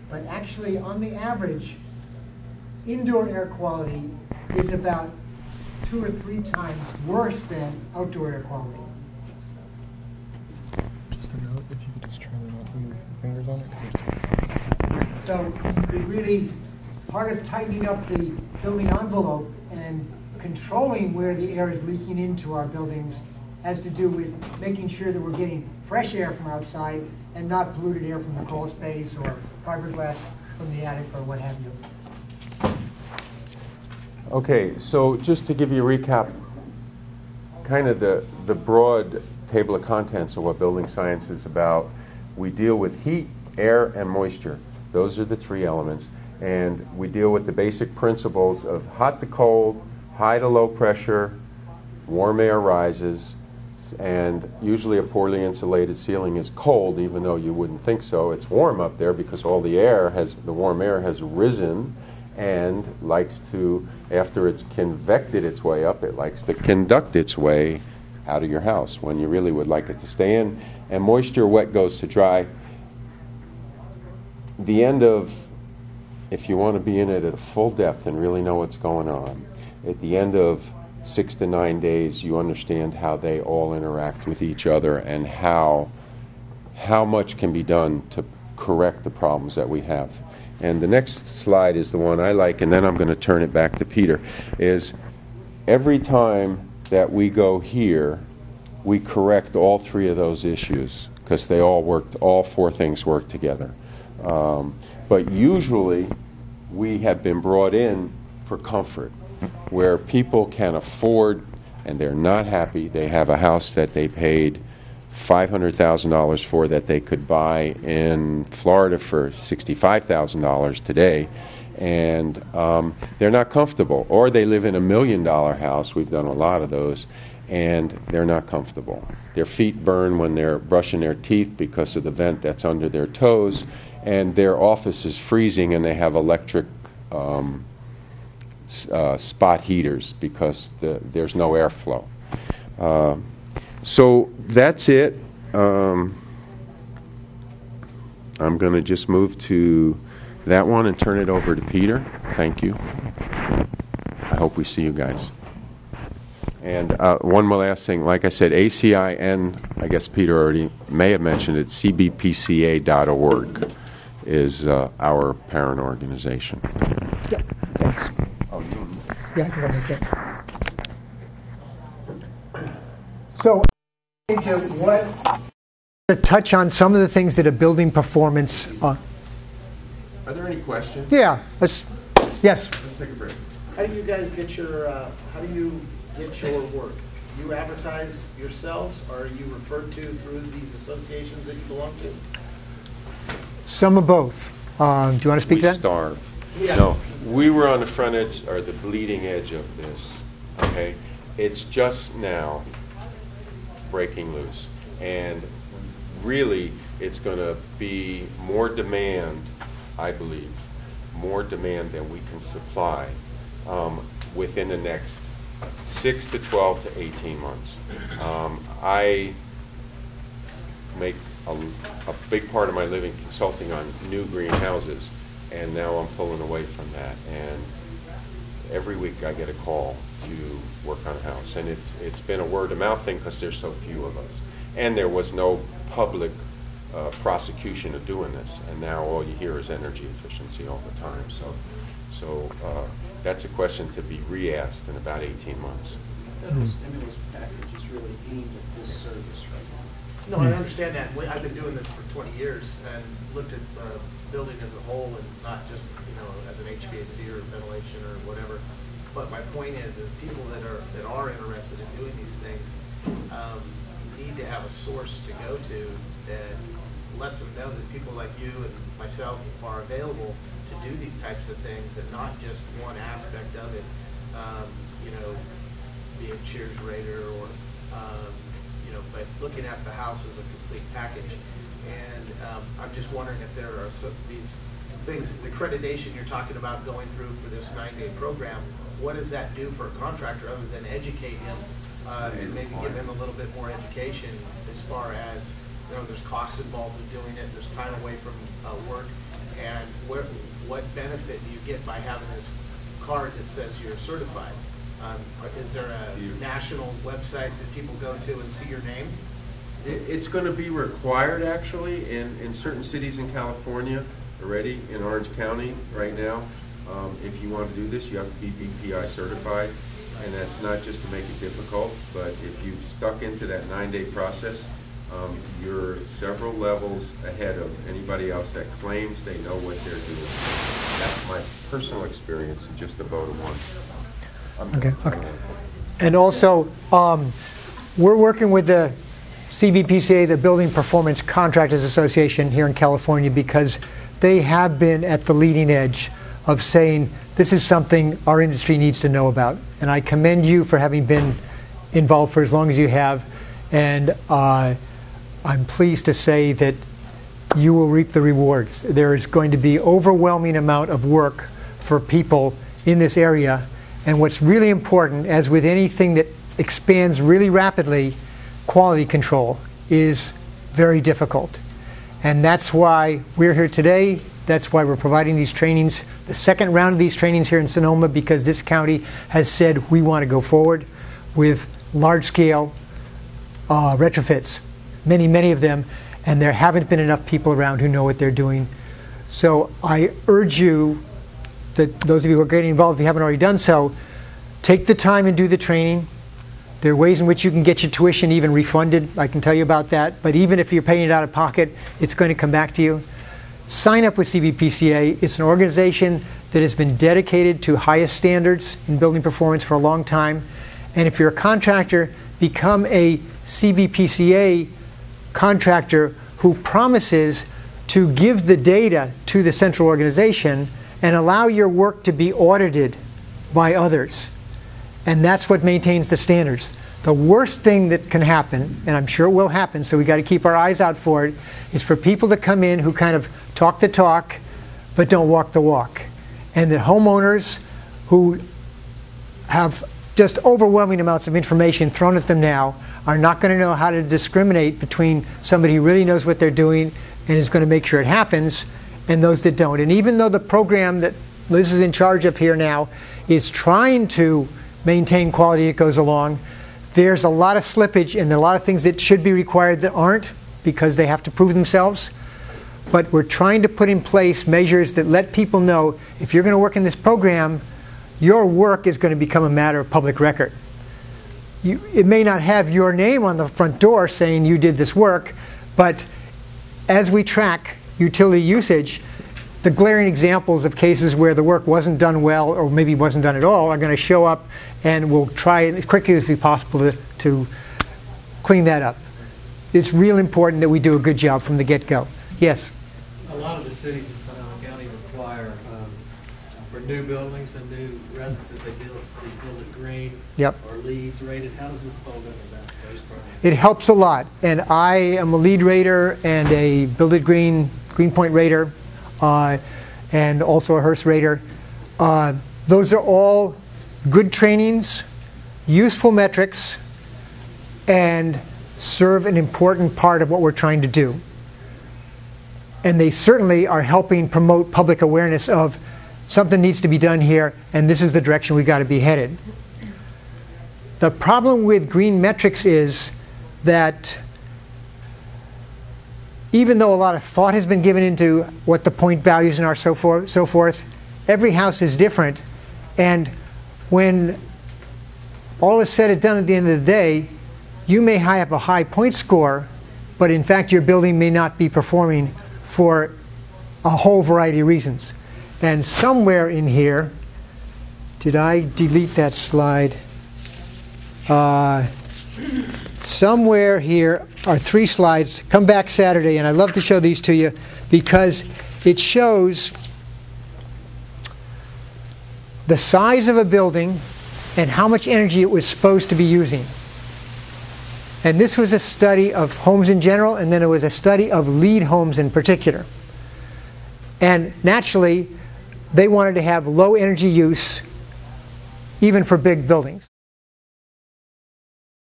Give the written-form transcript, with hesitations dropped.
but actually, on the average, indoor air quality is about 2 or 3 times worse than outdoor air quality. Just a note, if you could just try to not leave your fingers on it, because it's So really, part of tightening up the building envelope and controlling where the air is leaking into our buildings has to do with making sure that we're getting fresh air from outside and not polluted air from the crawl space or fiberglass from the attic or what have you. Okay, so just to give you a recap, kind of the broad table of contents of what building science is about. We deal with heat, air, and moisture. Those are the 3 elements. And we deal with the basic principles of hot to cold, high to low pressure, warm air rises, and usually a poorly insulated ceiling is cold, even though you wouldn't think so. It's warm up there because all the warm air has risen and likes to, after it's convected its way up, it likes to conduct its way out of your house when you really would like it to stay in. And moisture, wet goes to dry. The end of, if you want to be in it at a full depth and really know what's going on, at the end of 6 to 9 days, you understand how they all interact with each other and how much can be done to correct the problems that we have. And the next slide is the one I like, and then I'm going to turn it back to Peter, is every time that we go here, we correct all 3 of those issues because they all 4 things work together. But usually we have been brought in for comfort, where people can afford and they're not happy. They have a house that they paid $500,000 for that they could buy in Florida for $65,000 today, and they're not comfortable. Or they live in $1 million house. We've done a lot of those, and they're not comfortable. Their feet burn when they're brushing their teeth because of the vent that's under their toes, and their office is freezing, and they have electric spot heaters because there's no airflow. So that's it. I'm going to just move to that one and turn it over to Peter. Thank you. I hope we see you guys. And one more last thing. Like I said, ACI, and I guess Peter already may have mentioned it, CBPCA.org is our parent organization. Yeah, thanks. Oh, you? Yeah, I think I'll make that. So, to touch on some of the things that are building performance. Are there any questions? Yeah. Yes. Let's take a break. How do you guys get your work? Do you advertise yourselves, or are you referred to through these associations that you belong to? Some of both. Do you want to speak to that? We starve. Yeah. No, we were on the front edge, or the bleeding edge of this. Okay, it's just now breaking loose, and really, it's going to be more demand, I believe, more demand than we can supply within the next 6 to 12 to 18 months. I make a big part of my living consulting on new green houses, and now I'm pulling away from that. And every week I get a call to work on a house, and it's been a word of mouth thing because there's so few of us, and there was no public prosecution of doing this, and now all you hear is energy efficiency all the time. So that's a question to be re-asked in about 18 months. The stimulus package is really aimed at this service right now. No, I understand that. I've been doing this for 20 years and looked at building as a whole and not just, as an HVAC or ventilation or whatever. But my point is people that are interested in doing these things need to have a source to go to that lets them know that people like you and myself are available to do these types of things and not just one aspect of it, be a Cheers rater or, but looking at the house as a complete package. And I'm just wondering if there are these things, the accreditation you're talking about going through for this 9-day program, what does that do for a contractor other than educate him and maybe give him a little bit more education as far as, there's costs involved with doing it, there's time away from work, And what benefit do you get by having this card that says you're certified? Is there a national website that people go to and see your name? It's going to be required, actually, in certain cities in California already, in Orange County right now. If you want to do this, you have to be BPI certified, and that's not just to make it difficult, but if you've stuck into that 9-day process, you're several levels ahead of anybody else that claims they know what they're doing. That's my personal experience in just about a month. Okay. And also, we're working with the CBPCA, the Building Performance Contractors Association here in California, because they have been at the leading edge of saying this is something our industry needs to know about. And I commend you for having been involved for as long as you have. And I'm pleased to say that you will reap the rewards. There is going to be overwhelming amount of work for people in this area. And what's really important, as with anything that expands really rapidly, quality control is very difficult. And that's why we're here today. That's why we're providing these trainings, the second round of these trainings here in Sonoma, because this county has said we want to go forward with large-scale retrofits, many of them, and there haven't been enough people around who know what they're doing. So I urge you, that those of you who are getting involved, if you haven't already done so, take the time and do the training. There are ways in which you can get your tuition even refunded. I can tell you about that. But even if you're paying it out of pocket, it's going to come back to you. Sign up with CBPCA. It's an organization that has been dedicated to highest standards in building performance for a long time. And if you're a contractor, become a CBPCA contractor who promises to give the data to the central organization and allow your work to be audited by others. And that's what maintains the standards. The worst thing that can happen, and I'm sure it will happen, so we got to keep our eyes out for it, is for people to come in who kind of talk the talk but don't walk the walk. And the homeowners who have just overwhelming amounts of information thrown at them now are not going to know how to discriminate between somebody who really knows what they're doing and is going to make sure it happens and those that don't. And even though the program that Liz is in charge of here now is trying to maintain quality as it goes along, there's a lot of slippage and a lot of things that should be required that aren't because they have to prove themselves. But we're trying to put in place measures that let people know if you're going to work in this program, your work is going to become a matter of public record. It may not have your name on the front door saying you did this work, but as we track utility usage, the glaring examples of cases where the work wasn't done well or maybe wasn't done at all are going to show up, and we'll try as quickly as possible to clean that up. It's real important that we do a good job from the get-go. Yes? A lot of the cities in Sonoma County require, for new buildings and new residences, they build it green. Yep. Or LEEDs rated. How does this fall under those programs? It helps a lot, and I am a LEED rater and a Build It Green, Greenpoint rater, and also a Hearst rater. Those are all good trainings, useful metrics, and serve an important part of what we're trying to do. And they certainly are helping promote public awareness of something needs to be done here, and this is the direction we've got to be headed. The problem with green metrics is that even though a lot of thought has been given into what the point values are so forth, every house is different. And when all is said and done at the end of the day, you may have a high point score, but in fact your building may not be performing for a whole variety of reasons. And somewhere in here, did I delete that slide? Somewhere here are 3 slides. Come back Saturday, and I love to show these to you because it shows the size of a building and how much energy it was supposed to be using. And this was a study of homes in general, and then it was a study of LEED homes in particular. And naturally, they wanted to have low energy use even for big buildings.